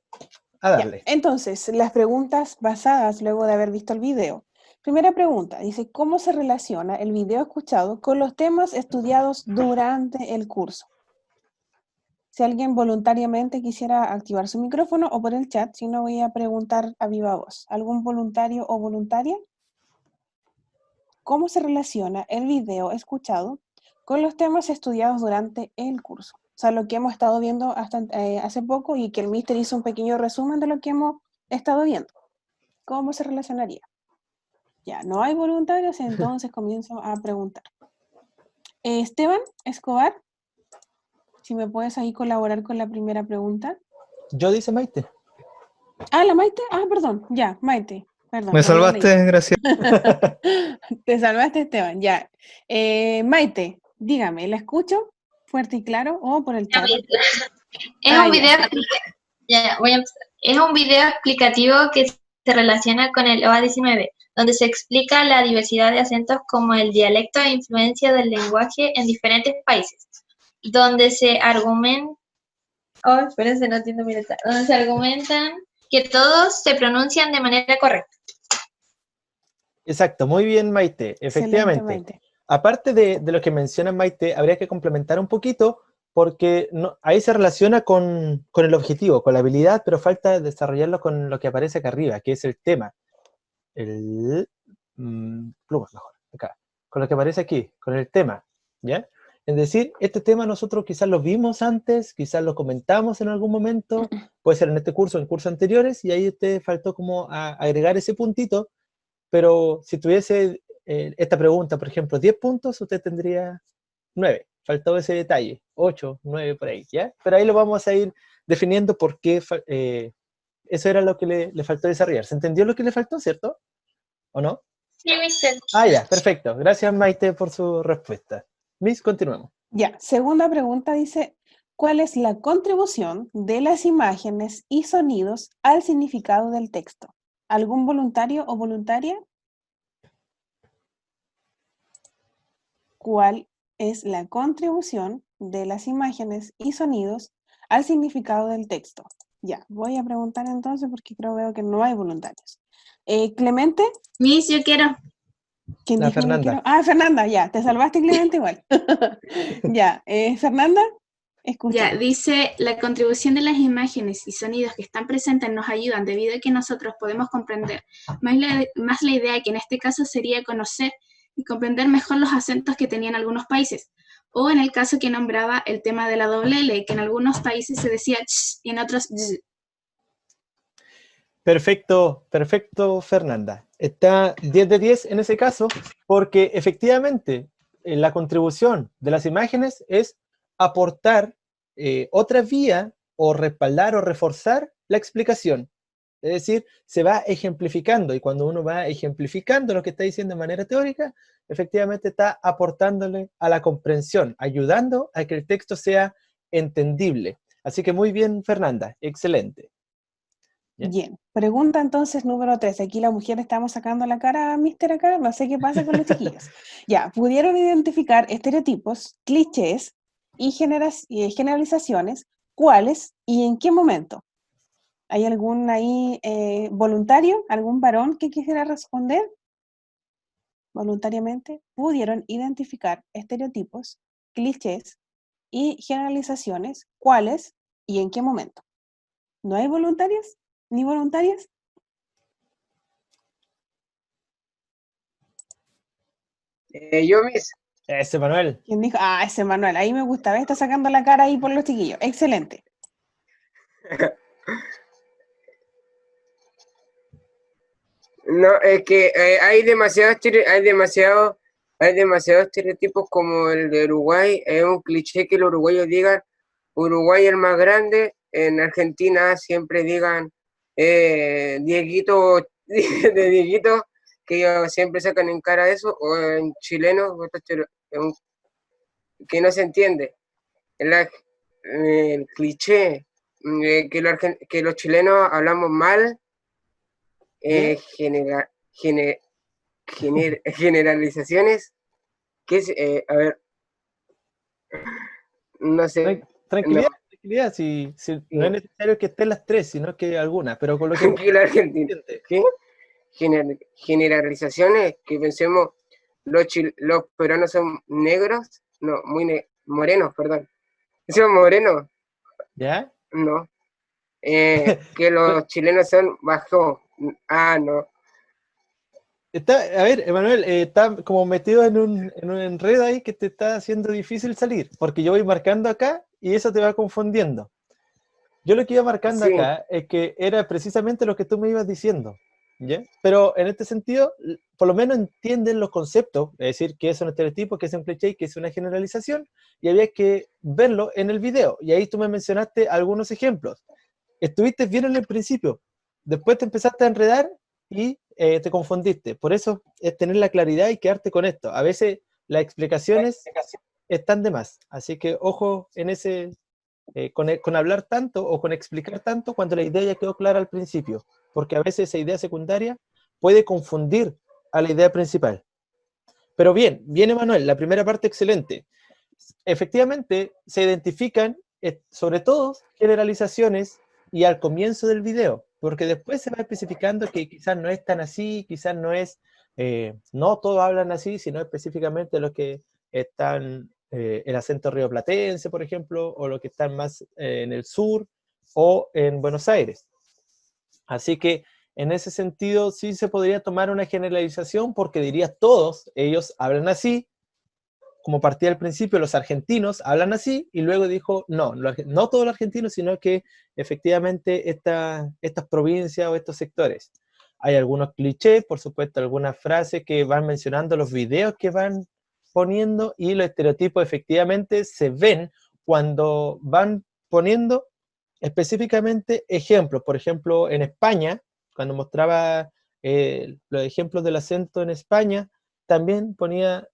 a darle. Ya, entonces, las preguntas basadas luego de haber visto el video. Primera pregunta, dice, ¿cómo se relaciona el video escuchado con los temas estudiados durante el curso? Si alguien voluntariamente quisiera activar su micrófono o por el chat, si no voy a preguntar a viva voz. ¿Algún voluntario o voluntaria? ¿Cómo se relaciona el video escuchado con los temas estudiados durante el curso. O sea, lo que hemos estado viendo hasta hace poco y que el Mister hizo un pequeño resumen de lo que hemos estado viendo. ¿Cómo se relacionaría? Ya, no hay voluntarios, entonces comienzo a preguntar. Esteban Escobar, si me puedes ahí colaborar con la primera pregunta. Yo dice Maite. Ah, ¿la Maite? Ah, perdón, ya, Maite. Perdón, Me lo había salvaste, leído. gracias. Te salvaste, Esteban, ya. Maite, dígame, ¿la escucho fuerte y claro o por el chat? Es un video es un video explicativo que se relaciona con el OA19, donde se explica la diversidad de acentos como el dialecto e influencia del lenguaje en diferentes países, donde se argumentan, donde se argumentan que todos se pronuncian de manera correcta. Exacto, muy bien, Maite, efectivamente. Excelente, Maite. Aparte de lo que menciona Maite, habría que complementar un poquito, porque ahí se relaciona con el objetivo, con la habilidad, pero falta desarrollarlo con lo que aparece acá arriba, que es el tema. Pluma, mejor, acá. Con lo que aparece aquí, con el tema, ¿ya? Es decir, este tema nosotros quizás lo vimos antes, quizás lo comentamos en algún momento, puede ser en este curso o en cursos anteriores, y ahí te faltó como agregar ese puntito, pero si tuviese esta pregunta, por ejemplo, 10 puntos, usted tendría 9. Faltó ese detalle, 8, 9 por ahí, ¿ya? Pero ahí lo vamos a ir definiendo por qué eso era lo que le faltó desarrollar. ¿Se entendió lo que le faltó, cierto? ¿O no? Sí, Mister. Ah, ya, perfecto. Gracias, Maite, por su respuesta. Miss, continuemos. Ya, segunda pregunta dice, ¿cuál es la contribución de las imágenes y sonidos al significado del texto? ¿Algún voluntario o voluntaria? ¿Cuál es la contribución de las imágenes y sonidos al significado del texto? Ya, voy a preguntar entonces porque veo que no hay voluntarios. Clemente. Miss, yo quiero. ¿Quién La dijo yo Fernanda. quiero? Ah, Fernanda, ya, te salvaste, Clemente, igual. Ya, Fernanda, escucha. Ya, dice, la contribución de las imágenes y sonidos que están presentes nos ayudan debido a que nosotros podemos comprender más la idea que en este caso sería conocer y comprender mejor los acentos que tenían algunos países. O en el caso que nombraba el tema de la doble L, que en algunos países se decía ch y en otros z. Perfecto, perfecto, Fernanda. Está 10 de 10 en ese caso, porque efectivamente la contribución de las imágenes es aportar otra vía o respaldar o reforzar la explicación. Es decir, se va ejemplificando y cuando uno va ejemplificando lo que está diciendo de manera teórica, efectivamente está aportándole a la comprensión, ayudando a que el texto sea entendible. Así que muy bien, Fernanda, excelente. Bien, pregunta entonces número 3. Aquí la mujer estamos sacando la cara a Mister acá, no sé qué pasa con los chiquillos. Ya, ¿pudieron identificar estereotipos, clichés y generalizaciones? ¿Cuáles y en qué momento? ¿Hay algún ahí voluntario, algún varón que quisiera responder? Voluntariamente, ¿pudieron identificar estereotipos, clichés y generalizaciones? ¿Cuáles y en qué momento? ¿No hay voluntarios ni voluntarias? Yo, Miss. Ese Manuel. ¿Quién dijo? Ah, ese Manuel. Ahí me gusta. ¿Ves? Está sacando la cara ahí por los chiquillos. Excelente. No, es que hay demasiados estereotipos como el de Uruguay. Es un cliché que los uruguayos digan Uruguay es el más grande. En Argentina siempre digan Dieguito, de Dieguito, que ellos siempre sacan en cara eso, o en chileno, que no se entiende. El cliché que los chilenos hablamos mal, generalizaciones, que es, a ver, no sé. Tranquilidad, tranquilidad, si no es necesario que estén las tres, sino que algunas, pero con lo que... Tranquilo, Argentina. ¿Qué? Generalizaciones, que pensemos, los peruanos son negros, no, morenos, perdón. ¿Son morenos? ¿Ya? No. Que los chilenos son bajos. Ah, no. A ver, Emanuel, está como metido en un enredo ahí que te está haciendo difícil salir, porque yo voy marcando acá y eso te va confundiendo. Yo lo que iba marcando Sí. acá es que era precisamente lo que tú me ibas diciendo, ¿ya? Pero en este sentido, por lo menos entienden los conceptos, es decir, qué es un estereotipo, qué es un cliché, qué es una generalización, y había que verlo en el video. Y ahí tú me mencionaste algunos ejemplos. Estuviste bien en el principio, después te empezaste a enredar y te confundiste. Por eso es tener la claridad y quedarte con esto. A veces las explicaciones están de más, así que ojo en ese, con hablar tanto o con explicar tanto cuando la idea ya quedó clara al principio, porque a veces esa idea secundaria puede confundir a la idea principal. Pero bien, viene Manuel, la primera parte excelente. Efectivamente, se identifican sobre todo generalizaciones y al comienzo del video, porque después se va especificando que quizás no es tan así, quizás no es, no todos hablan así, sino específicamente los que están el acento rioplatense, por ejemplo, o los que están más en el sur o en Buenos Aires. Así que en ese sentido sí se podría tomar una generalización porque dirías todos, ellos hablan así, como partía al principio, los argentinos hablan así, y luego dijo, no todos los argentinos, sino que efectivamente estas provincias o estos sectores. Hay algunos clichés, por supuesto, algunas frases que van mencionando los videos que van poniendo, y los estereotipos efectivamente se ven cuando van poniendo específicamente ejemplos. Por ejemplo, en España, cuando mostraba los ejemplos del acento en España, también ponía...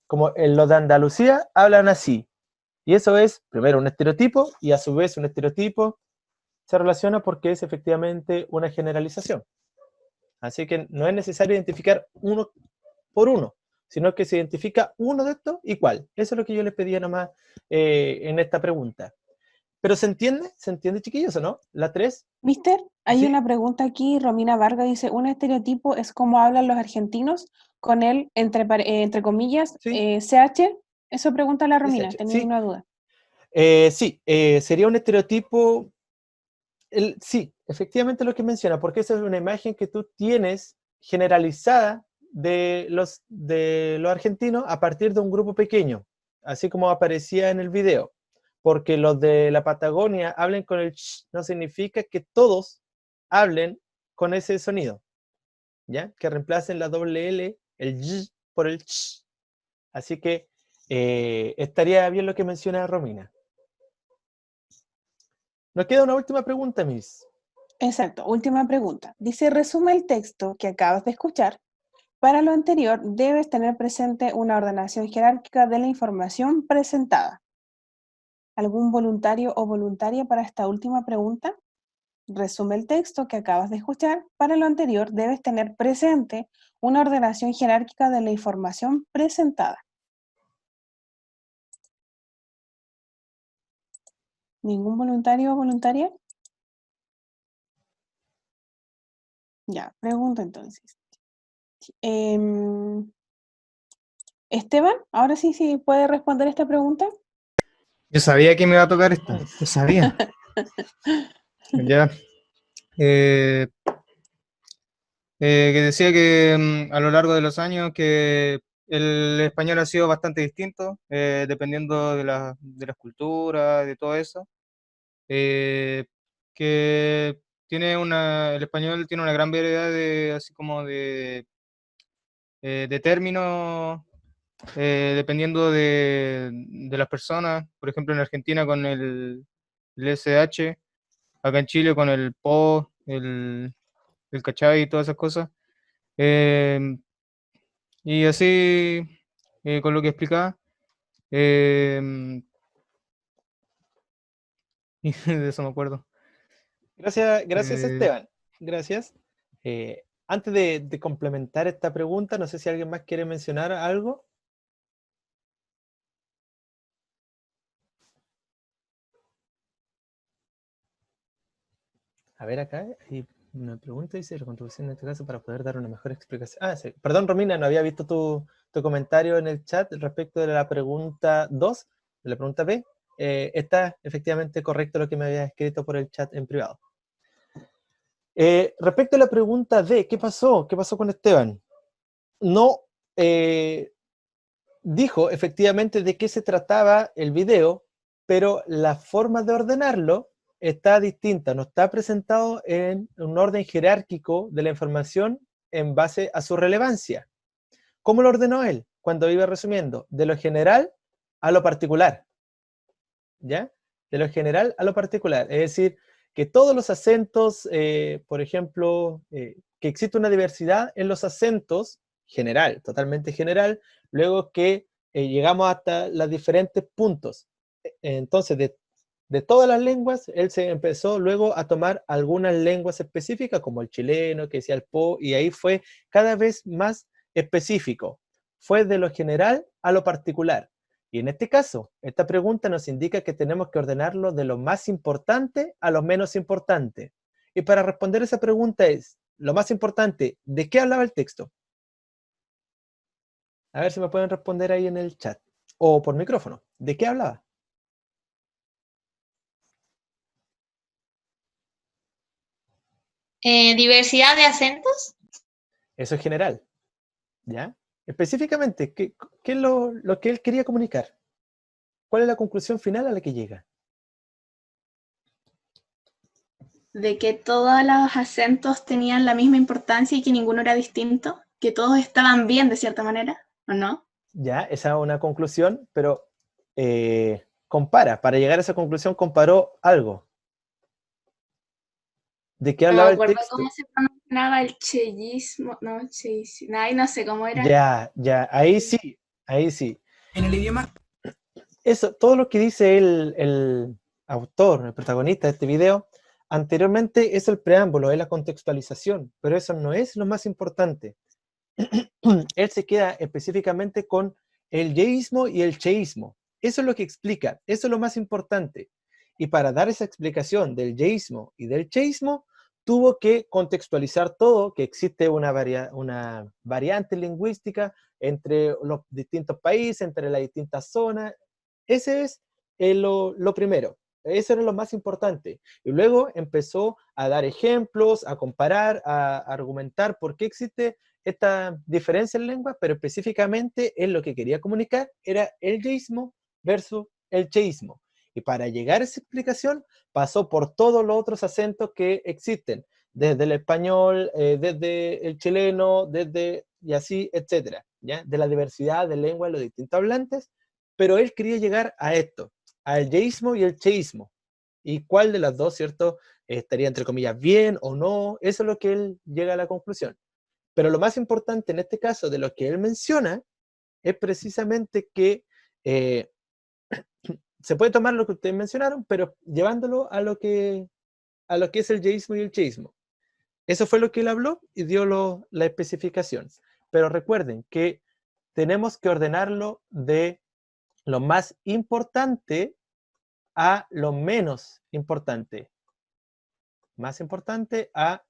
como en los de Andalucía hablan así. Y eso es, primero, un estereotipo, y a su vez un estereotipo se relaciona porque es efectivamente una generalización. Así que no es necesario identificar uno por uno, sino que se identifica uno de estos y cuál. Eso es lo que yo les pedía nomás en esta pregunta. ¿Pero se entiende? ¿Se entiende, chiquillos, o no? ¿La 3? Mister, hay ¿Sí? una pregunta aquí, Romina Vargas dice, ¿un estereotipo es como hablan los argentinos con el, entre comillas, Sí. CH? Eso pregunta la Romina, tenía Sí. una duda. Sí, sería un estereotipo, sí, efectivamente lo que menciona, porque esa es una imagen que tú tienes generalizada de los argentinos a partir de un grupo pequeño, así como aparecía en el video. Porque los de la Patagonia hablen con el ch, no significa que todos hablen con ese sonido, ¿ya? Que reemplacen la doble L, el y, por el ch. Así que estaría bien lo que menciona Romina. Nos queda una última pregunta, Miss. Exacto, última pregunta. Dice, resume el texto que acabas de escuchar. Para lo anterior, debes tener presente una ordenación jerárquica de la información presentada. ¿Algún voluntario o voluntaria para esta última pregunta? Resume el texto que acabas de escuchar. Para lo anterior, debes tener presente una ordenación jerárquica de la información presentada. ¿Ningún voluntario o voluntaria? Ya, pregunta entonces. Esteban, ahora sí puede responder esta pregunta. Yo sabía que me iba a tocar esta, yo sabía. Ya. Que decía que a lo largo de los años que el español ha sido bastante distinto, dependiendo de las culturas, de todo eso. Que el español tiene una gran variedad de, así como de términos, dependiendo de las personas. Por ejemplo, en Argentina con el SH, acá en Chile con el PO, el cachai y todas esas cosas. Y así, con lo que explicaba, y de eso me acuerdo. Gracias Esteban. Gracias. Antes de complementar esta pregunta, no sé si alguien más quiere mencionar algo. A ver, acá hay una pregunta, dice, la contribución en este caso para poder dar una mejor explicación. Ah, sí. Perdón, Romina, no había visto tu comentario en el chat respecto de la pregunta 2, de la pregunta B. Está efectivamente correcto lo que me había escrito por el chat en privado. Respecto a la pregunta de ¿qué pasó? ¿Qué pasó con Esteban? No dijo efectivamente de qué se trataba el video, pero la forma de ordenarlo está distinta, no está presentado en un orden jerárquico de la información en base a su relevancia. ¿Cómo lo ordenó él? Cuando iba resumiendo, de lo general a lo particular, ¿ya? De lo general a lo particular, es decir, que todos los acentos, por ejemplo, que existe una diversidad en los acentos, general, totalmente general, luego que llegamos hasta los diferentes puntos. Entonces, de todas las lenguas, él se empezó luego a tomar algunas lenguas específicas, como el chileno, que decía el po, y ahí fue cada vez más específico. Fue de lo general a lo particular. Y en este caso, esta pregunta nos indica que tenemos que ordenarlo de lo más importante a lo menos importante. Y para responder esa pregunta es, lo más importante, ¿de qué hablaba el texto? A ver si me pueden responder ahí en el chat. O por micrófono. ¿De qué hablaba? Diversidad de acentos. Eso es general. ¿Ya? Específicamente, ¿qué es lo que él quería comunicar? ¿Cuál es la conclusión final a la que llega? De que todos los acentos tenían la misma importancia y que ninguno era distinto, que todos estaban bien de cierta manera, ¿o no? Ya, esa es una conclusión, pero compara, para llegar a esa conclusión comparó algo. ¿De qué No hablaba me el acuerdo texto? cómo se pronunciaba el cheísmo, no, cheísmo, ay, no sé cómo era. Ya, ahí sí, ahí sí. En el idioma... Eso, todo lo que dice el autor, el protagonista de este video, anteriormente es el preámbulo, es la contextualización, pero eso no es lo más importante. Él se queda específicamente con el yeísmo y el cheísmo. Eso es lo que explica, eso es lo más importante. Y para dar esa explicación del yeísmo y del cheísmo, tuvo que contextualizar todo, que existe una variante lingüística entre los distintos países, entre las distintas zonas. Ese es lo primero. Eso era lo más importante. Y luego empezó a dar ejemplos, a comparar, a argumentar por qué existe esta diferencia en lengua, pero específicamente él lo que quería comunicar era el yeísmo versus el cheísmo. Y para llegar a esa explicación pasó por todos los otros acentos que existen, desde el español, desde el chileno, y así, etcétera, ¿ya? De la diversidad de lenguas de los distintos hablantes, pero él quería llegar a esto, al yeísmo y el cheísmo. ¿Y cuál de las dos, cierto, estaría entre comillas bien o no? Eso es lo que él llega a la conclusión. Pero lo más importante en este caso de lo que él menciona es precisamente que se puede tomar lo que ustedes mencionaron, pero llevándolo a lo que es el yeísmo y el cheísmo. Eso fue lo que él habló y dio la especificación. Pero recuerden que tenemos que ordenarlo de lo más importante a lo menos importante. Más importante a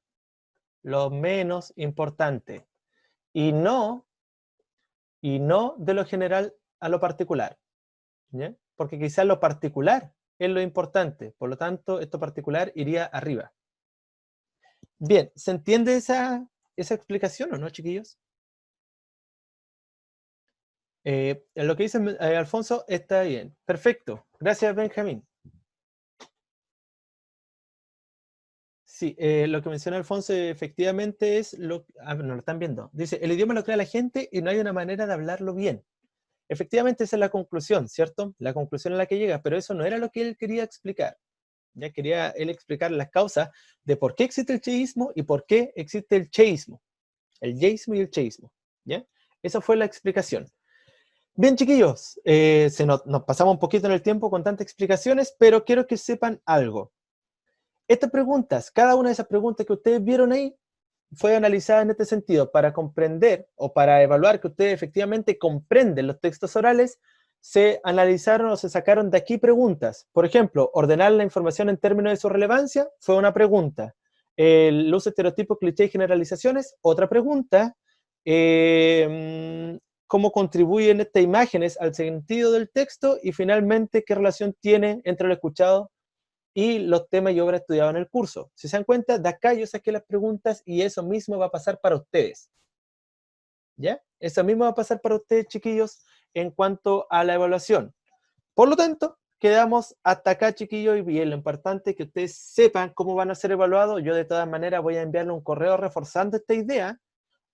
lo menos importante. Y no de lo general a lo particular. ¿Ya? Porque quizás lo particular es lo importante. Por lo tanto, esto particular iría arriba. Bien, ¿se entiende esa explicación o no, chiquillos? Lo que dice Alfonso está bien. Perfecto. Gracias, Benjamín. Sí, lo que menciona Alfonso efectivamente es no lo están viendo. Dice, el idioma lo crea la gente y no hay una manera de hablarlo bien. Efectivamente esa es la conclusión, ¿cierto? La conclusión a la que llega, pero eso no era lo que él quería explicar. Ya quería él explicar las causas de por qué existe el cheísmo y por qué existe el cheísmo. El yeísmo y el cheísmo. ¿Ya? Esa fue la explicación. Bien, chiquillos, nos pasamos un poquito en el tiempo con tantas explicaciones, pero quiero que sepan algo. Estas preguntas, cada una de esas preguntas que ustedes vieron ahí, fue analizada en este sentido, para comprender o para evaluar que ustedes efectivamente comprenden los textos orales, se analizaron o se sacaron de aquí preguntas. Por ejemplo, ordenar la información en términos de su relevancia fue una pregunta. El uso de estereotipos, clichés y generalizaciones, otra pregunta. Cómo contribuyen estas imágenes al sentido del texto y finalmente qué relación tiene entre lo escuchado y los temas y obras estudiados en el curso. Si se dan cuenta, de acá yo saqué las preguntas y eso mismo va a pasar para ustedes. ¿Ya? Eso mismo va a pasar para ustedes, chiquillos, en cuanto a la evaluación. Por lo tanto, quedamos hasta acá, chiquillos, y bien, lo importante es que ustedes sepan cómo van a ser evaluados. Yo de todas maneras voy a enviarle un correo reforzando esta idea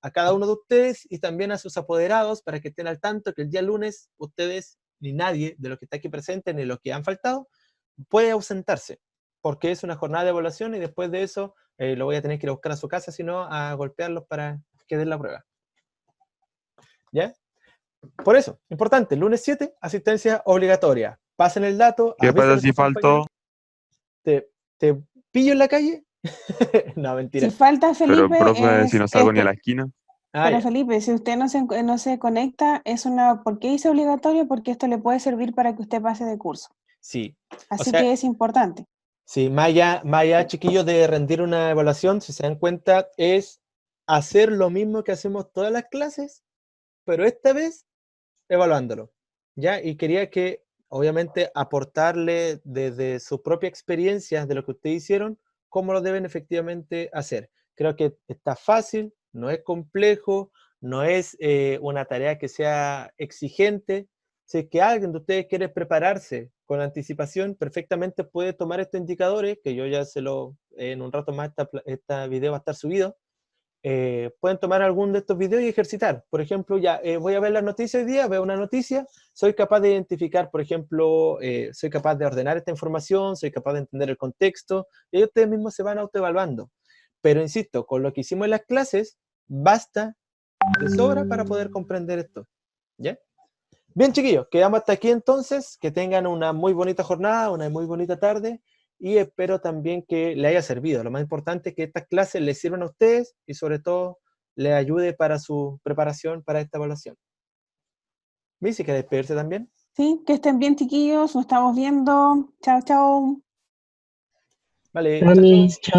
a cada uno de ustedes y también a sus apoderados para que estén al tanto que el día lunes ustedes, ni nadie de los que está aquí presente, ni los que han faltado, puede ausentarse, porque es una jornada de evaluación y después de eso lo voy a tener que ir a buscar a su casa, sino a golpearlos para que den la prueba. ¿Ya? Por eso, importante, lunes 7, asistencia obligatoria. Pasen el dato. ¿Qué pasa si faltó? ¿Te pillo en la calle? No, mentira. Si falta Felipe, Pero, profe, si no salgo ni a la esquina. Pero Felipe, si usted no se conecta, ¿por qué dice obligatorio? Porque esto le puede servir para que usted pase de curso. Sí. Así que es importante. Sí, más allá, chiquillos, de rendir una evaluación, si se dan cuenta, es hacer lo mismo que hacemos todas las clases, pero esta vez evaluándolo, ¿ya? Y quería que, obviamente, aportarle desde su propia experiencia de lo que ustedes hicieron, cómo lo deben efectivamente hacer. Creo que está fácil, no es complejo, no es una tarea que sea exigente. Si es que alguien de ustedes quiere prepararse con anticipación, perfectamente puede tomar estos indicadores, que yo ya en un rato más este video va a estar subido. Pueden tomar algún de estos videos y ejercitar. Por ejemplo, voy a ver las noticias hoy día, veo una noticia, soy capaz de identificar, por ejemplo, soy capaz de ordenar esta información, soy capaz de entender el contexto, y ahí ustedes mismos se van autoevaluando. Pero insisto, con lo que hicimos en las clases, basta de sobra para poder comprender esto. ¿Ya? Bien, chiquillos, quedamos hasta aquí entonces, que tengan una muy bonita jornada, una muy bonita tarde, y espero también que les haya servido. Lo más importante es que estas clases les sirvan a ustedes y sobre todo les ayude para su preparación para esta evaluación. ¿Missy, quiere despedirse también? Sí, que estén bien, chiquillos, nos estamos viendo. Chao, chao. Vale. Chao,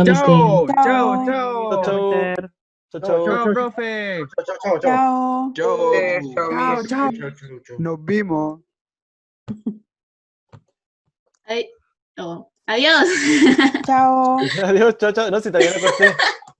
chao, Chao. chao. Chao, profe. Chao. Chao. Nos vimos. Adiós. Chao. Adiós, chao. No, si todavía no corté.